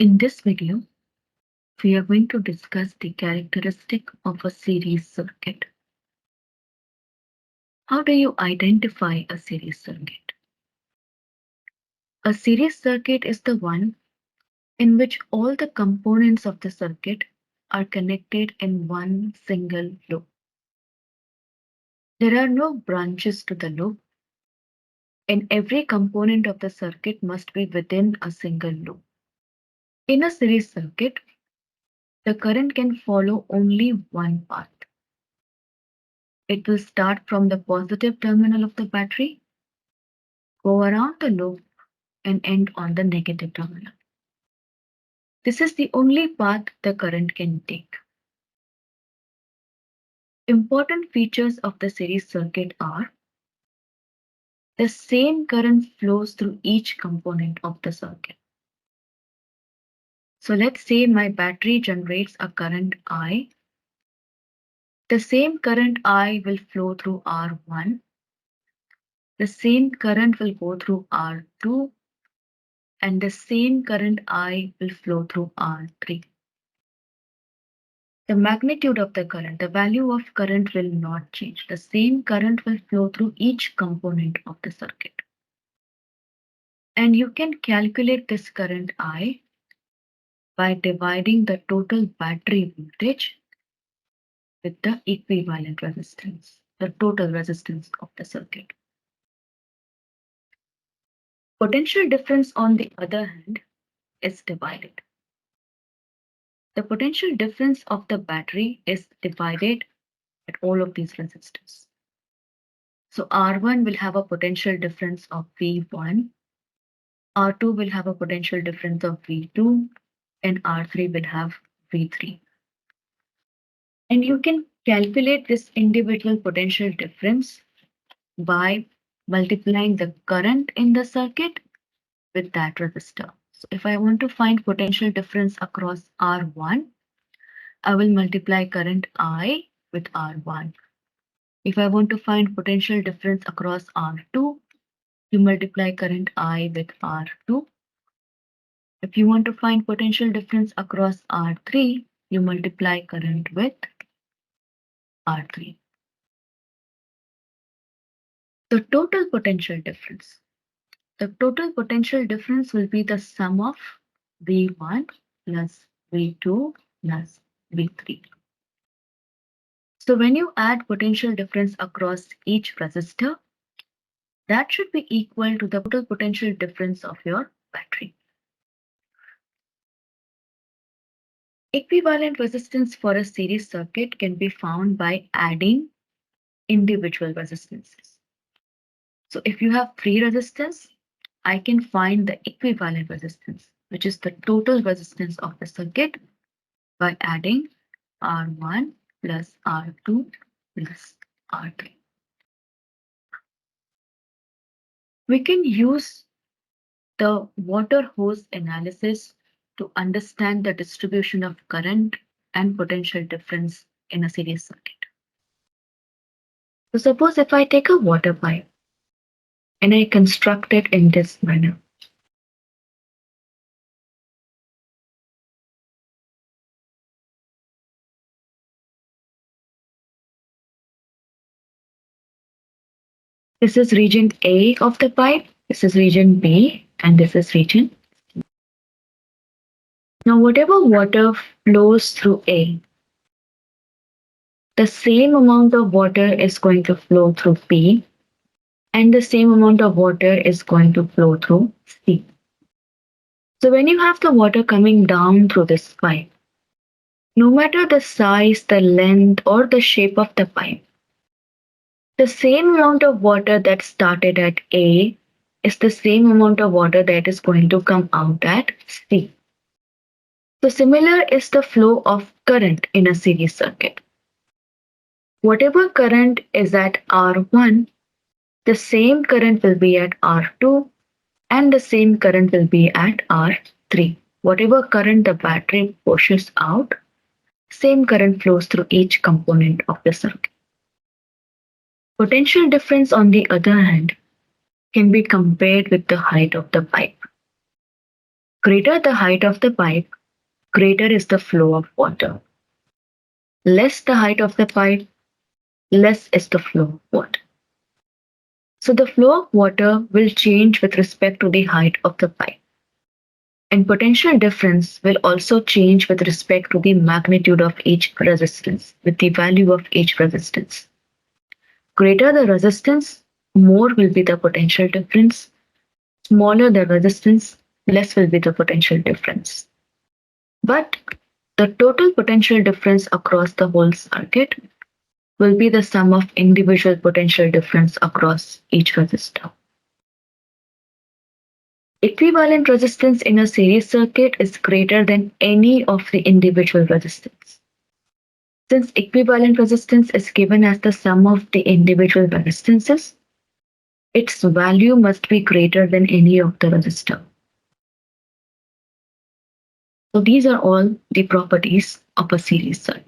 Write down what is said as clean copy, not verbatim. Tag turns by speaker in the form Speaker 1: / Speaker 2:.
Speaker 1: In this video, we are going to discuss the characteristic of a series circuit. How do you identify a series circuit? A series circuit is the one in which all the components of the circuit are connected in one single loop. There are no branches to the loop, and every component of the circuit must be within a single loop. In a series circuit, the current can follow only one path. It will start from the positive terminal of the battery, go around the loop, and end on the negative terminal. This is the only path the current can take. Important features of the series circuit are the same current flows through each component of the circuit. So let's say my battery generates a current I. The same current I will flow through R1. The same current will go through R2, and the same current I will flow through R3. The magnitude of the current, the value of current will not change. The same current will flow through each component of the circuit. And you can calculate this current I by dividing the total battery voltage with the equivalent resistance, the total resistance of the circuit. Potential difference, on the other hand, is divided. The potential difference of the battery is divided at all of these resistors. So R1 will have a potential difference of V1, R2 will have a potential difference of V2, and R3 will have V3. And you can calculate this individual potential difference by multiplying the current in the circuit with that resistor. So if I want to find potential difference across R1, I will multiply current I with R1. If I want to find potential difference across R2, you multiply current I with R2. If you want to find potential difference across R3, you multiply current with R3. The total potential difference. The total potential difference will be the sum of V1 plus V2 plus V3. So when you add potential difference across each resistor, that should be equal to the total potential difference of your battery. Equivalent resistance for a series circuit can be found by adding individual resistances. So if you have three resistors, I can find the equivalent resistance, which is the total resistance of the circuit, by adding R1 plus R2 plus R3. We can use the water hose analysis to understand the distribution of current and potential difference in a series circuit. So suppose if I take a water pipe and I construct it in this manner. This is region A of the pipe, this is region B, and this is region. Now whatever water flows through A, the same amount of water is going to flow through B, and the same amount of water is going to flow through C. So when you have the water coming down through this pipe, no matter the size, the length, or the shape of the pipe, the same amount of water that started at A is the same amount of water that is going to come out at C. So similar is the flow of current in a series circuit. Whatever current is at R1, the same current will be at R2, and the same current will be at R3. Whatever current the battery pushes out, same current flows through each component of the circuit. Potential difference, on the other hand, can be compared with the height of the pipe. Greater the height of the pipe, greater is the flow of water. Less the height of the pipe, less is the flow of water. So the flow of water will change with respect to the height of the pipe. And potential difference will also change with respect to the magnitude of each resistance, with the value of each resistance. Greater the resistance, more will be the potential difference. Smaller the resistance, less will be the potential difference. But the total potential difference across the whole circuit will be the sum of individual potential difference across each resistor. Equivalent resistance in a series circuit is greater than any of the individual resistance. Since equivalent resistance is given as the sum of the individual resistances, its value must be greater than any of the resistor. So these are all the properties of a series circuit.